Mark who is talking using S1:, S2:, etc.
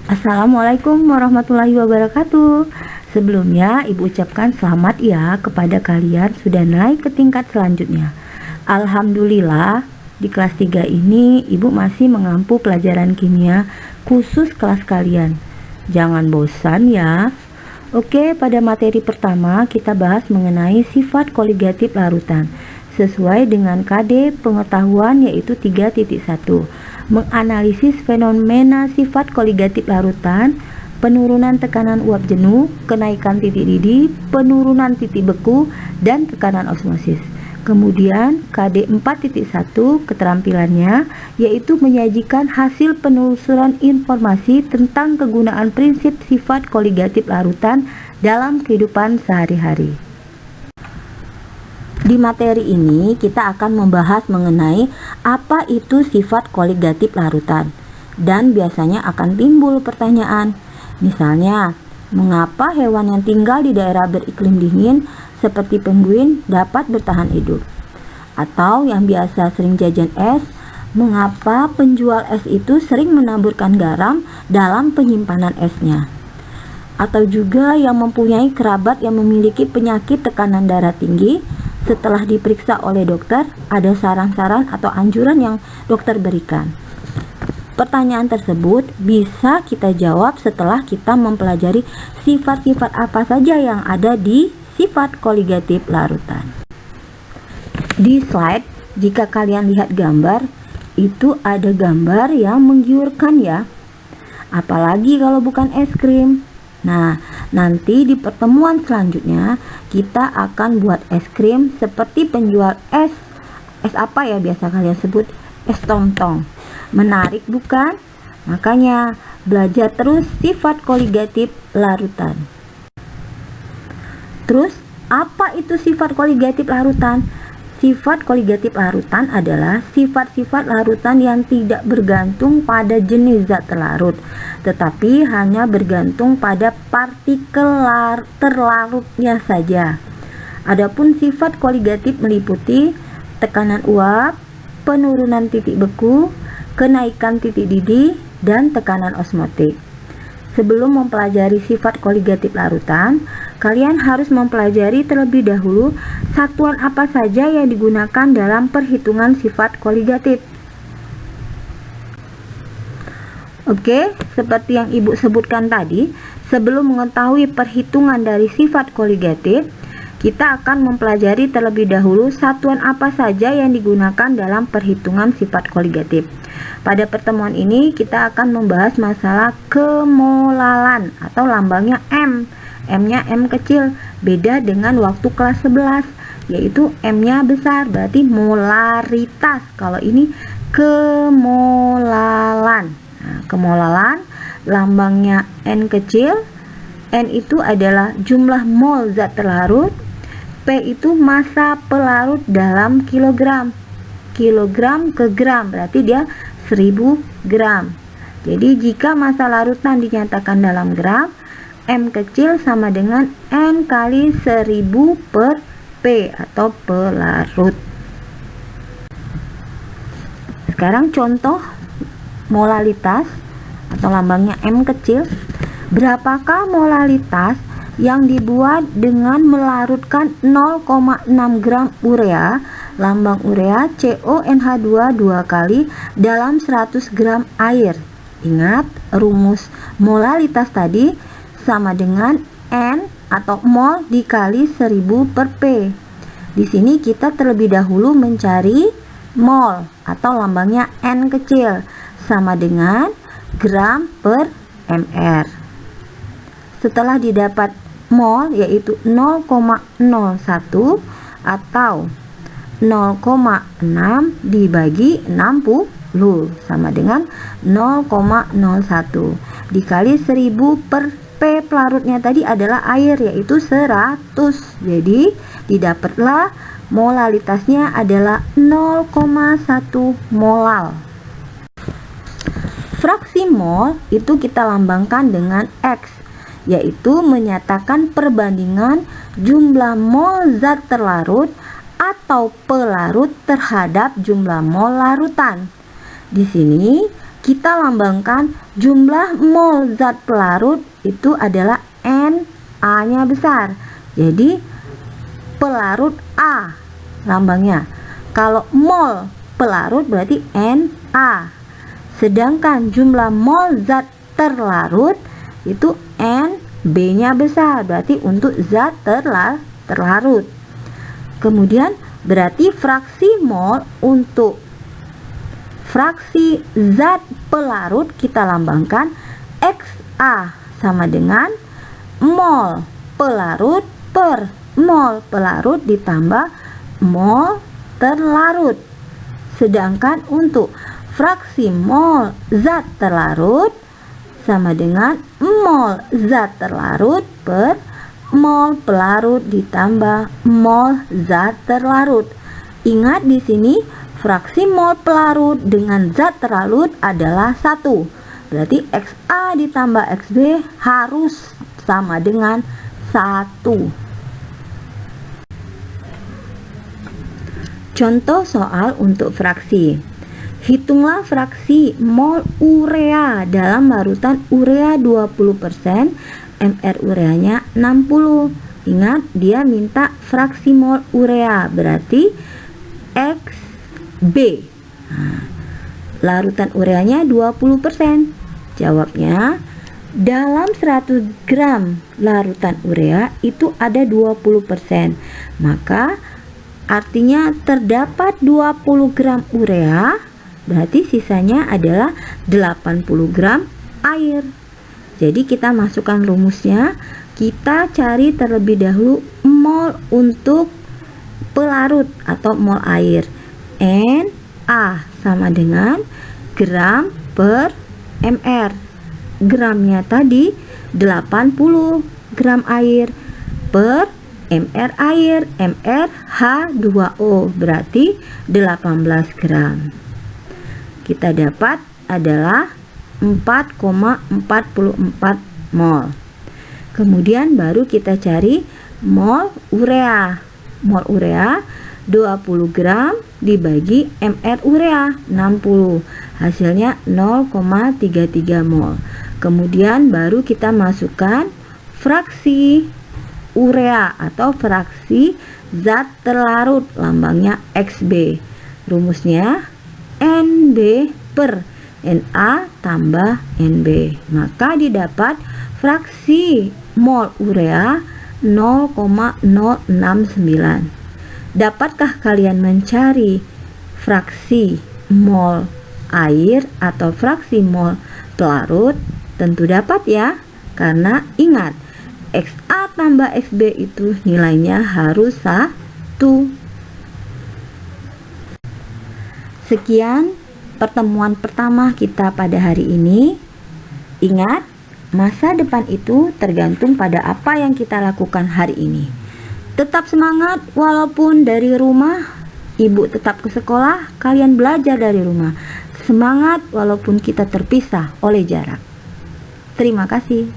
S1: Assalamualaikum warahmatullahi wabarakatuh. Sebelumnya Ibu ucapkan selamat ya kepada kalian sudah naik ke tingkat selanjutnya. Alhamdulillah di kelas 3 ini Ibu masih mengampu pelajaran kimia khusus kelas kalian. Jangan bosan ya. Oke, pada materi pertama kita bahas mengenai sifat koligatif larutan sesuai dengan KD pengetahuan yaitu 3.1. Menganalisis fenomena sifat koligatif larutan, penurunan tekanan uap jenuh, kenaikan titik didih, penurunan titik beku, dan tekanan osmosis. Kemudian KD 4.1 keterampilannya yaitu menyajikan hasil penelusuran informasi tentang kegunaan prinsip sifat koligatif larutan dalam kehidupan sehari-hari. Di materi ini kita akan membahas mengenai apa itu sifat koligatif larutan, dan biasanya akan timbul pertanyaan. Misalnya, mengapa hewan yang tinggal di daerah beriklim dingin seperti penguin dapat bertahan hidup? Atau yang biasa sering jajan es, mengapa penjual es itu sering menaburkan garam dalam penyimpanan esnya? Atau juga yang mempunyai kerabat yang memiliki penyakit tekanan darah tinggi, setelah diperiksa oleh dokter, ada saran-saran atau anjuran yang dokter berikan. Pertanyaan tersebut bisa kita jawab setelah kita mempelajari sifat-sifat apa saja yang ada di sifat koligatif larutan. Di slide, jika kalian lihat gambar, itu ada gambar yang menggiurkan ya. Apalagi kalau bukan es krim. Nah, nanti di pertemuan selanjutnya kita akan buat es krim seperti penjual es apa ya biasa kalian sebut, es tong-tong. Menarik bukan? Makanya belajar terus sifat koligatif larutan. Terus apa itu sifat koligatif larutan? Sifat koligatif larutan adalah sifat-sifat larutan yang tidak bergantung pada jenis zat terlarut, tetapi hanya bergantung pada partikel terlarutnya saja. Adapun sifat koligatif meliputi tekanan uap, penurunan titik beku, kenaikan titik didih, dan tekanan osmotik. Sebelum mempelajari sifat koligatif larutan, kalian harus mempelajari terlebih dahulu satuan apa saja yang digunakan dalam perhitungan sifat koligatif. Oke, seperti yang Ibu sebutkan tadi, sebelum mengetahui perhitungan dari sifat koligatif, kita akan mempelajari terlebih dahulu satuan apa saja yang digunakan dalam perhitungan sifat koligatif. Pada pertemuan ini kita akan membahas masalah kemolalan atau lambangnya M. M-nya M kecil, beda dengan waktu kelas 11, yaitu M-nya besar, berarti molaritas. Kalau ini kemolalan. Nah, kemolalan lambangnya N kecil. N itu adalah jumlah mol zat terlarut. P itu massa pelarut dalam kilogram. Kilogram ke gram, berarti dia 1000 gram. Jadi jika massa larutan dinyatakan dalam gram, M kecil sama dengan N kali 1000 per P atau pelarut. Sekarang contoh molalitas atau lambangnya M kecil. Berapakah molalitas yang dibuat dengan melarutkan 0,6 gram urea, lambang urea CONH2 2 kali dalam 100 gram air? Ingat, rumus molalitas tadi sama dengan N atau mol dikali 1000 per P. Di sini kita terlebih dahulu mencari mol atau lambangnya N kecil sama dengan gram per mr. Setelah didapat mol yaitu 0,01 atau 0,6 dibagi 60 sama dengan 0,01 dikali 1000 per P pelarutnya tadi adalah air yaitu 100. Jadi didapatlah molalitasnya adalah 0,1 molal. Fraksi mol itu kita lambangkan dengan X, yaitu menyatakan perbandingan jumlah mol zat terlarut atau pelarut terhadap jumlah mol larutan. Di sini kita lambangkan jumlah mol zat pelarut itu adalah Na-nya besar. Jadi pelarut A lambangnya. Kalau mol pelarut berarti Na. Sedangkan jumlah mol zat terlarut itu Nb-nya besar, berarti untuk zat terlarut. Kemudian berarti fraksi mol untuk fraksi zat pelarut kita lambangkan Xa sama dengan mol pelarut per mol pelarut ditambah mol terlarut. Sedangkan untuk fraksi mol zat terlarut sama dengan mol zat terlarut per mol pelarut ditambah mol zat terlarut. Ingat di sini fraksi mol pelarut dengan zat terlarut adalah 1. Berarti Xa ditambah Xb harus sama dengan 1. Contoh soal untuk fraksi. Hitunglah fraksi mol urea dalam larutan urea 20%, mR ureanya 60. Ingat, dia minta fraksi mol urea, berarti Xb. Larutan ureanya 20%. Jawabnya, dalam 100 gram larutan urea itu ada 20%. Maka artinya terdapat 20 gram urea, berarti sisanya adalah 80 gram air. Jadi kita masukkan rumusnya, kita cari terlebih dahulu mol untuk pelarut atau mol air. Na sama dengan gram per mR. Gramnya tadi 80 gram air per mR air, mR H2O berarti 18 gram. Kita dapat adalah 4,44 mol. Kemudian baru kita cari mol urea. Mol urea 20 gram dibagi mR urea 60. Hasilnya 0,33 mol. Kemudian baru kita masukkan fraksi urea atau fraksi zat terlarut, lambangnya Xb. Rumusnya Nb per Na tambah Nb. Maka didapat fraksi mol urea 0,069. Dapatkah kalian mencari fraksi mol air atau fraksi mol pelarut? Tentu dapat ya, karena ingat Xa tambah Xb itu nilainya harus 1. Sekian pertemuan pertama kita pada hari ini. Ingat, masa depan itu tergantung pada apa yang kita lakukan hari ini. Tetap semangat walaupun dari rumah. Ibu tetap ke sekolah, kalian belajar dari rumah. Semangat walaupun kita terpisah oleh jarak. Terima kasih.